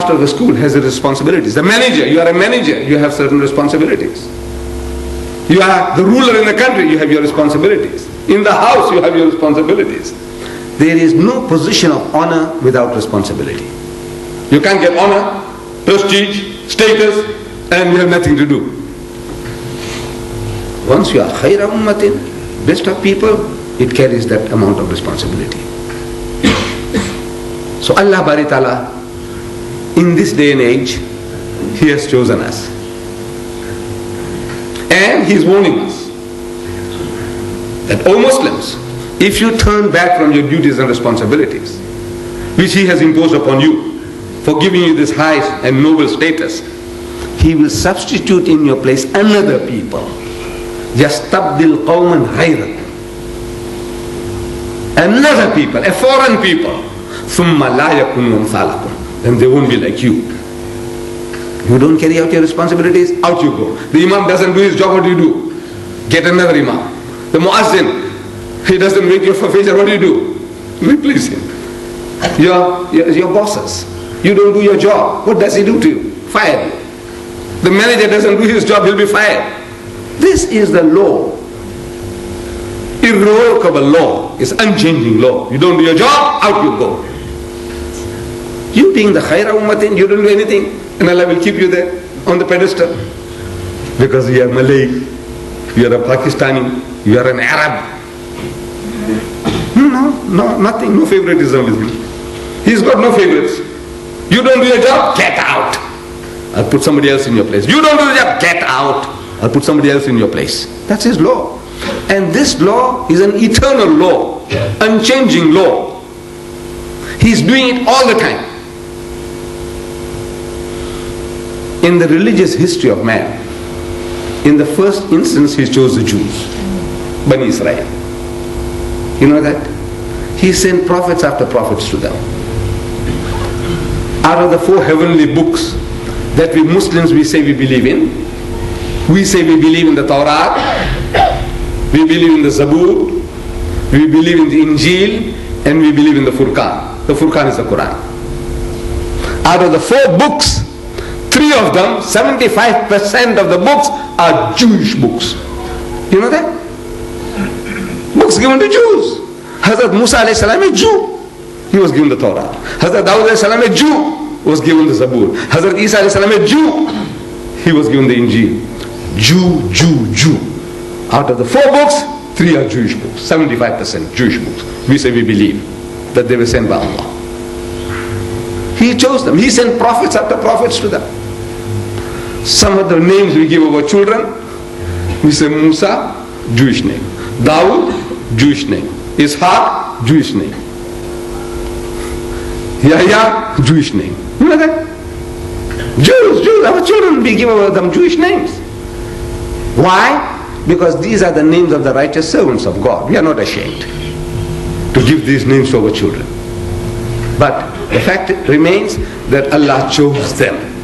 master of the school has responsibilities. The manager, you are a manager, you have certain responsibilities. You are the ruler in the country, you have your responsibilities. In the house, you have your responsibilities. There is no position of honor without responsibility. You can't get honor, prestige, status, and you have nothing to do. Once you are khayra ummatin, best of people, it carries that amount of responsibility. So Allah Bari Ta'ala, in this day and age, He has chosen us. And He is warning us that, O Muslims, if you turn back from your duties and responsibilities, which He has imposed upon you, for giving you this high and noble status, He will substitute in your place another people. يَسْتَبْدِلْ قَوْمًا غَيْرَكُمْ. Another people, a foreign people. ثُمَّ لَا يَكُنُّ أَمْثَالَكُمْ. Then they won't be like you. You don't carry out your responsibilities, out you go. The Imam doesn't do his job, what do you do? Get another Imam. The Muazzin, he doesn't make your fajr, what do you do? Replace him. Your bosses, you don't do your job, what does he do to you? Fire you. The manager doesn't do his job, he'll be fired. This is the law. Irrevocable law. It's unchanging law. You don't do your job, out you go. You being the khayra ummatin, you don't do anything, and Allah will keep you there on the pedestal. Because you are Malay, you are a Pakistani, you are an Arab. No, nothing, no favoritism with him. He's got no favorites. You don't do your job, get out. I'll put somebody else in your place. You don't do the job, get out. I'll put somebody else in your place. That's his law. And this law is an eternal law, unchanging law. He's doing it all the time. In the religious history of man, in the first instance He chose the Jews, Bani Israel. You know that? He sent prophets after prophets to them. Out of the 4 heavenly books that we Muslims, we say we believe in, we say we believe in the Torah, we believe in the Zabur, we believe in the Injil, and we believe in the Furqan. The Furqan is the Quran. Out of the 4 books, 3 of them, 75% of the books are Jewish books. You know that? Books given to Jews. Hazrat Musa alayhi salam is Jew. He was given the Torah. Hazrat Dawud alayhi salam is Jew. Was given the Zabur. Hazrat Isa alayhi salam is Jew. He was given the Injil. Jew. Out of the 4 books, 3 are Jewish books. 75% Jewish books. We say we believe that they were sent by Allah. He chose them. He sent prophets after prophets to them. Some of the names we give our children, we say Musa, Jewish name. Dawud, Jewish name. Ishaq, Jewish name. Yahya, Jewish name. You know that? Jews, our children, we give them Jewish names. Why? Because these are the names of the righteous servants of God. We are not ashamed to give these names to our children. But the fact remains that Allah chose them.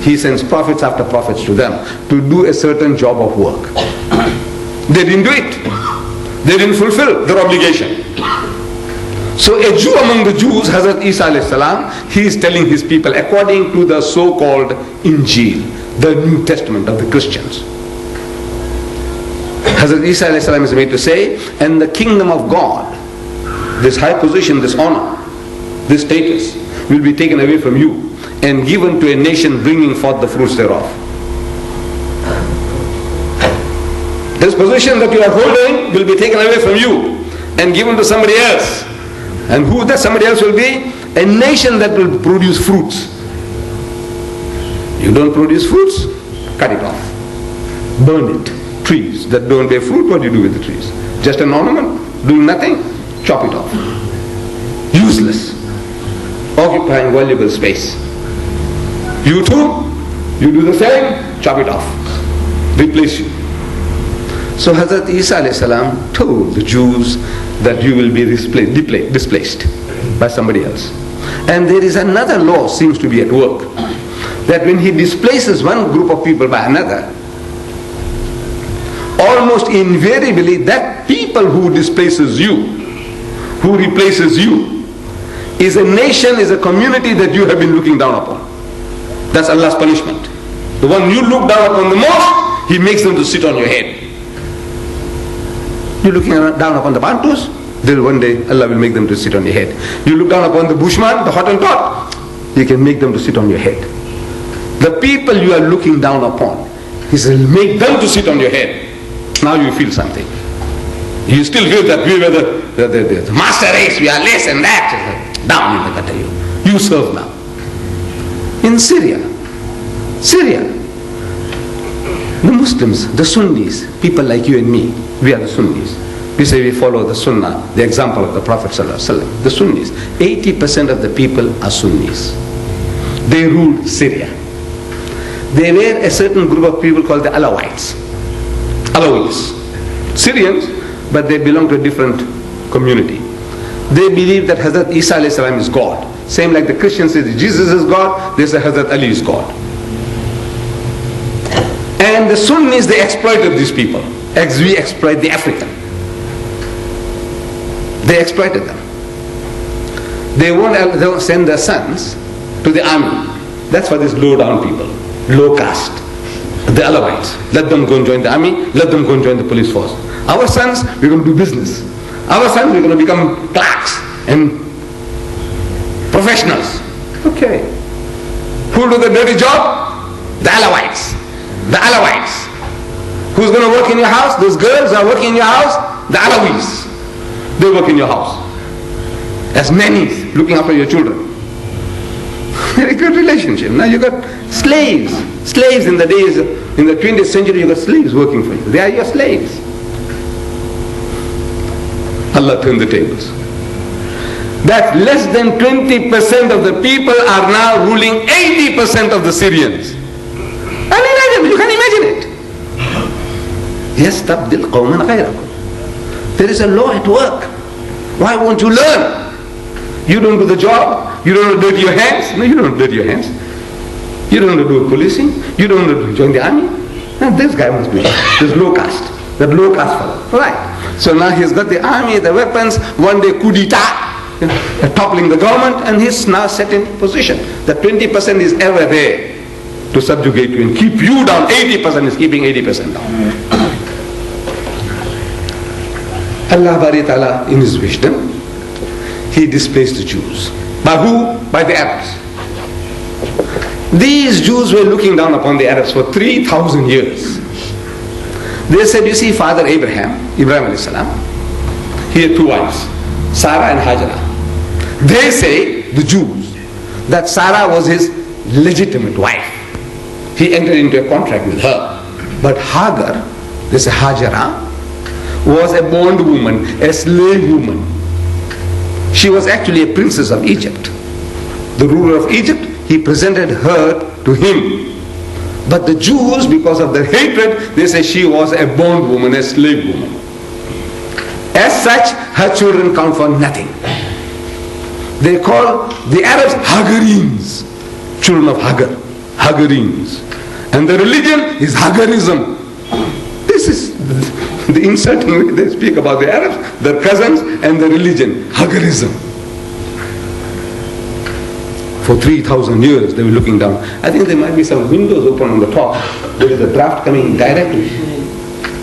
He sends prophets after prophets to them to do a certain job of work. They didn't do it. They didn't fulfill their obligation. So a Jew among the Jews, Hazrat Isa alayhi salam, he is telling his people according to the so-called Injil, the New Testament of the Christians. Hazrat Isa alayhi salam is made to say, and the kingdom of God, this high position, this honor, this status, will be taken away from you and given to a nation bringing forth the fruits thereof. This position that you are holding will be taken away from you and given to somebody else. And who that somebody else will be? A nation that will produce fruits. You don't produce fruits? Cut it off. Burn it. Trees that don't bear fruit, what do you do with the trees? Just an ornament? Doing nothing? Chop it off. Useless. Occupying valuable space. You too, you do the same, chop it off. Replace you. So Hazrat Isa alayhi salam told the Jews that you will be displaced by somebody else. And there is another law seems to be at work, that when He displaces one group of people by another, almost invariably that people who displaces you, who replaces you, is a nation, is a community that you have been looking down upon. That's Allah's punishment. The one you look down upon the most, He makes them to sit on your head. You're looking down upon the Bantus, then one day Allah will make them to sit on your head. You look down upon the Bushman, the Hottentot, He can make them to sit on your head. The people you are looking down upon, He says, make them to sit on your head. Now you feel something. You still feel that we were the master race, we are less than that. Down in the gutter you serve now. In Syria, the Muslims, the Sunnis, people like you and me, we are the Sunnis. We say we follow the Sunnah, the example of the Prophet ﷺ. The Sunnis, 80% of the people are Sunnis. They ruled Syria. They were a certain group of people called the Alawites. Syrians, but they belong to a different community. They believe that Hazrat Isa ﷺ is God. Same like the Christians say Jesus is God, they say Hazrat Ali is God. And the Sunnis, they exploited these people, as we exploit the African. They exploited them. They won't send their sons to the army. That's for these low down people, low caste, the Alawites. Let them go and join the army, let them go and join the police force. Our sons, we're going to do business. Our sons, we're going to become clerks and professionals. Okay. Who'll do the dirty job? The Alawites. The Alawites. Who's going to work in your house? Those girls are working in your house? The Alawis. They work in your house. As nannies looking after your children. Very good relationship. Now you got slaves. Slaves in the days, in the 20th century, you got slaves working for you. They are your slaves. Allah turned the tables. That less than 20% of the people are now ruling 80% of the Syrians. Unimaginable, you can imagine it. يَسْتَبْدِلْ قَوْمًا غَيْرَكُمْ. There is a law at work. Why won't you learn? You don't do the job. You don't dirty your hands. No, you don't dirty your hands. You don't do policing. You don't join the army. And this guy must be this low caste. That low caste fellow. Right. So now he's got the army, the weapons, one day coup d'etat, toppling the government, and he's now set in position. The 20% is ever there to subjugate you and keep you down. 80% is keeping 80% down. Allah Bari Ta'ala, in His wisdom, He displaced the Jews. By who? By the Arabs. These Jews were looking down upon the Arabs for 3,000 years. They said, you see, Father Ibrahim a.s., he had two wives, Sarah and Hajara. They say, the Jews, that Sarah was his legitimate wife. He entered into a contract with her. But Hagar, this Hajara, was a bondwoman, a slave woman. She was actually a princess of Egypt. The ruler of Egypt, he presented her to him. But the Jews, because of their hatred, they say she was a bondwoman, a slave woman. As such, her children count for nothing. They call the Arabs Hagarenes, children of Hagar, Hagarenes. And the religion is Hagarism. This is the insulting way they speak about the Arabs, their cousins, and the religion, Hagarism. For 3,000 years they were looking down. I think there might be some windows open on the top. There is a draft coming directly.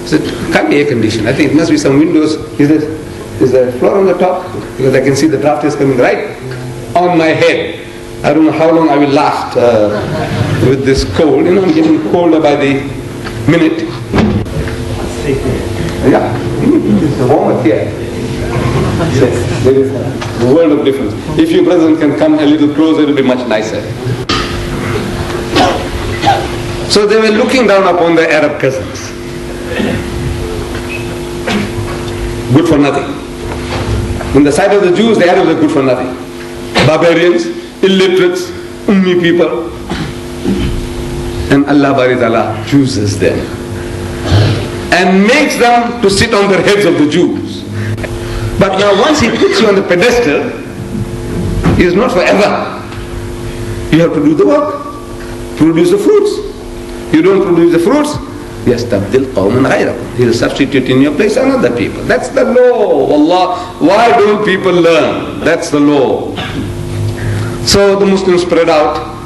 So it can't be air conditioned. I think it must be some windows. Is there a floor on the top? Because I can see the draft is coming right on my head. I don't know how long I will last with this cold. You know, I'm getting colder by the minute. Yeah, it's warmer here. Yes, there is a world of difference. If your president can come a little closer, it will be much nicer. So they were looking down upon their Arab cousins. Good for nothing. In the sight of the Jews, the Arabs are good for nothing. Barbarians, illiterates, ummi people. And Allah Bari Ta'ala chooses them and makes them to sit on the heads of the Jews. But now once He puts you on the pedestal, it is not forever. You have to do the work, produce the fruits. You don't produce the fruits, يَسْتَبْدِلْ قَوْمًا غَيْرَكُمْ. He will substitute in your place another people. That's the law. Allah, why don't people learn? That's the law. So the Muslims spread out